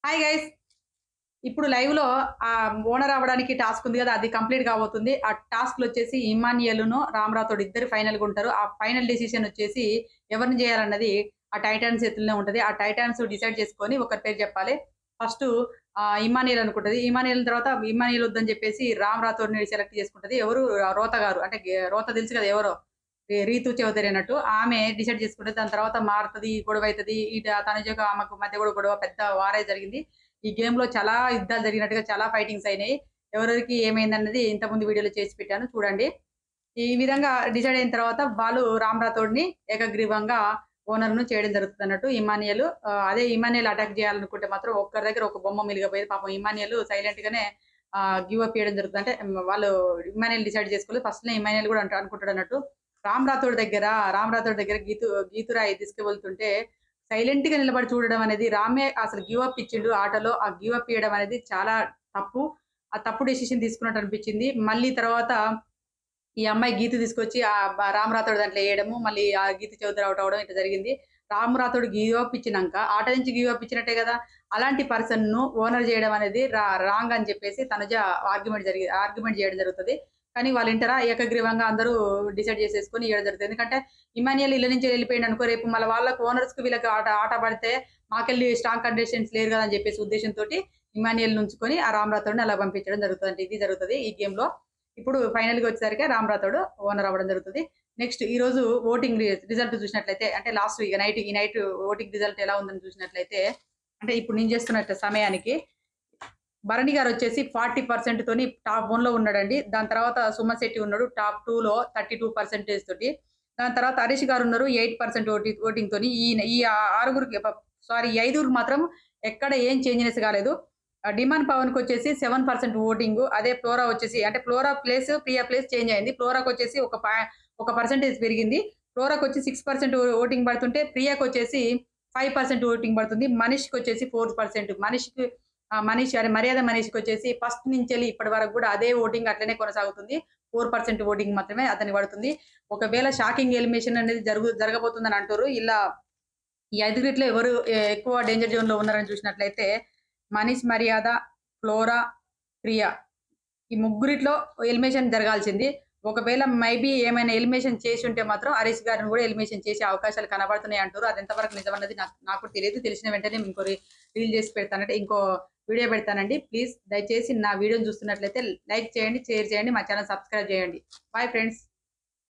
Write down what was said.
Hi guys. ఇప్పుడు లైవ్‌లో owner అవ్వడానికి టాస్క్ ఉంది గదా! అది కంప్లీట్ కాబోతుంది. ఆ టాస్క్‌లొచ్చేసి ఇమ్మాన్యుయల్‌ను, రామ్ రాథోడ్ ఇద్దరు ఫైనల్‌గా ఉంటారు. ఆ ఫైనల్ డెసిషన్ వచ్చేసి ఎవరిని జేయాలన్నది ఆ టైటాన్స్ చేతుల్లోనే ఉంటది. ఆ టైటాన్స్ డిసైడ్ చేసుకొని ఒకరి పేరు చెప్పాలి. ఫస్టు ఇమ్మాన్యుయల్ అనుకుంటది. ఇమ్మాన్యుయల్ తర్వాత ఇమ్మాన్యుయల్ వద్దని చెప్పేసి రామ్ రాథోడ్‌ని సెలెక్ట్ చేసుకుంటది. ఎవరు రోత గారు. అంటే రోత తెలుసు కదా! ఎవరో రీతు చౌదరి అన్నట్టు. ఆమె డిసైడ్ చేసుకుంటది. దాని తర్వాత మారుతది, గొడవైతది. తనుజకు ఆమెకు మధ్య కూడా గొడవ పెద్ద వారే జరిగింది. ఈ గేమ్‌లో చాలా యుద్ధాలు జరిగినట్టుగా చాలా ఫైటింగ్స్ అయినాయి. ఎవరెవరికి ఏమైందన్నది ఇంతకుముందు వీడియోలో చేసి పెట్టాను చూడండి. ఈ విధంగా డిసైడ్ అయిన తర్వాత వాళ్ళు రామ్ రాథోడ్‌ని ఏకగ్రీవంగా ఓనర్‌ను చేయడం జరుగుతుందన్నట్టు. అదే ఇమ్మాన్యుయల్ అటాక్ చేయాలనుకుంటే మాత్రం ఒక్కరి దగ్గర ఒక బొమ్మ మిలిగిపోయేది. పాపం ఇమ్మాన్యుయల్ సైలెంట్‌గానే గివ్ అప్ చేయడం జరుగుతుంది. అంటే వాళ్ళు ఇమ్మాన్యుయల్ డిసైడ్ చేసుకోలేదు. ఫస్ట్‌నే ఇమ్మాన్యుయల్ కూడా అనుకుంటాడన్నట్టు. రామ్ రాథోడ్ దగ్గర గీతురాయి తీసుకువెళ్తుంటే సైలెంట్‌గా నిలబడి చూడడం అనేది రామే అసలు గివ్ అప్ ఇచ్చిండు ఆటలో. ఆ గివ్ అప్ ఇయ్యడం అనేది చాలా తప్పు. ఆ తప్పు డెసిషన్ తీసుకున్నట్టు అనిపించింది. మళ్ళీ తర్వాత ఈ అమ్మాయి గీత తీసుకొచ్చి రామ్ రాథోడ్ దాంట్లో ఎయడము, మళ్ళీ ఆ గీత చౌదరి ఔట్ అవ్వడం ఇట్లా జరిగింది. రామ్ రాథోడ్ గివ్ అప్ ఇచ్చినంక ఆట నుంచి గివ్ అప్ ఇచ్చినట్టే గదా! అలాంటి పర్సన్‌ను ఓనర్ జేయడం అనేది రాంగ్ అని చెప్పేసి తనుజ ఆర్గ్యుమెంట్ జేయడం జరుగుతది. కానీ వాళ్ళింటారా? ఏకగ్రీవంగా అందరూ డిసైడ్ చేసేసుకొని ఇయ్యడం జరుగుతది. ఎందుకంటే ఇమ్మాన్యుయల్ ఇళ్ళ నుంచి వెళ్ళిపోయిండనుకో రేపు మళ్ళా వాళ్ళకి ఓనర్స్‌కి వీళ్ళకి ఆట ఆట పడితే మాకెళ్ళి స్ట్రాంగ్ కంటెస్టెంట్స్ లేరు గదా! అని చెప్పేసి ఉద్దేశంతోటి ఇమ్మాన్యుయల్‌ని ఉంచుకొని ఆ రామ్ రాథోడ్‌ని అలా పంపించడం జరుగుతదండి. ఇది జరుగుతది ఈ గేమ్‌లో. ఇప్పుడు ఫైనల్‌గా వచ్చేసరికి రామ్ రాథోడ్ ఓనర్ అవ్వడం జరుగుతది. నెక్స్ట్ ఈరోజు ఓటింగ్ రిజల్ట్ చూసినట్లయితే అంటే లాస్ట్ ఈ నైట్ ఓటింగ్ రిజల్ట్ ఎలా ఉందని చూసినట్లయితే అంటే ఇప్పుడు నేను చేస్తున్న సమయానికి భరణి గారొచ్చేసి 40% తోని టాప్ 1లో ఉన్నాడండి. దాని తర్వాత సుమన్ శెట్టి ఉన్నాడు టాప్ 2లో 32% తోటి. దాని తర్వాత హరీష్ గారున్నారు 8% ఓటింగ్‌తోని. ఈ ఆరుగురికి ఈ ఐదుగురికి మాత్రం ఎక్కడ ఏం చేంజ్‌నెస్ కాలేదు. డిమాండ్ పవన్‌కొచ్చేసి 7% ఓటింగు. అదే ఫ్లోరా వచ్చేసి అంటే Flora place, Priya place change అయింది. ఫ్లోరాకొచ్చేసి ఒక పర్సెంటేజ్ పెరిగింది. ఫ్లోరాకొచ్చి 6% ఓటింగ్ పడుతుంటే ప్రియాకొచ్చేసి 5% ఓటింగ్ పడుతుంది. మనీష్‌కొచ్చేసి 4%. మర్యాద మనీష్‌కొచ్చేసి ఫస్ట్ నుంచెల్లి ఇప్పటి వరకు కూడా అదే ఓటింగ్ అట్లనే కొనసాగుతుంది. 4% ఓటింగ్ మాత్రమే అతనికి పడుతుంది. ఒకవేళ షాకింగ్ ఎలిమినేషన్ అనేది జరగబోతుందని అంటుర్రు. ఇలా ఈ ఐదుగురిట్లో ఎవరు ఎక్కువ డేంజర్ జోన్‌లో ఉన్నారని చూసినట్లయితే మనీష్ మర్యాద, ఫ్లోరా, ప్రియా ఈ ముగ్గురిట్లో ఎలిమినేషన్ జరగాల్సింది. ఒకవేళ మేబీ ఏమైనా ఎలిమినేషన్ చేసుంటే మాత్రం హరీష్ గారిని కూడా ఎలిమినేషన్ చేసే అవకాశాలు కనబడుతున్నాయి అంటుర్రు. అది ఎంతవరకు నిజమన్నది నాకు తెలీదు. తెలిసిన వెంటనే రీల్ చేసి పెడతాను. అంటే ఇంకో వీడియో పెడతానండి. ప్లీజ్ దయచేసి నా వీడియోని చూస్తున్నట్లయితే లైక్ చేయండి, షేర్ చేయండి, మా ఛానెల్ సబ్స్క్రైబ్ చేయండి. Bye friends.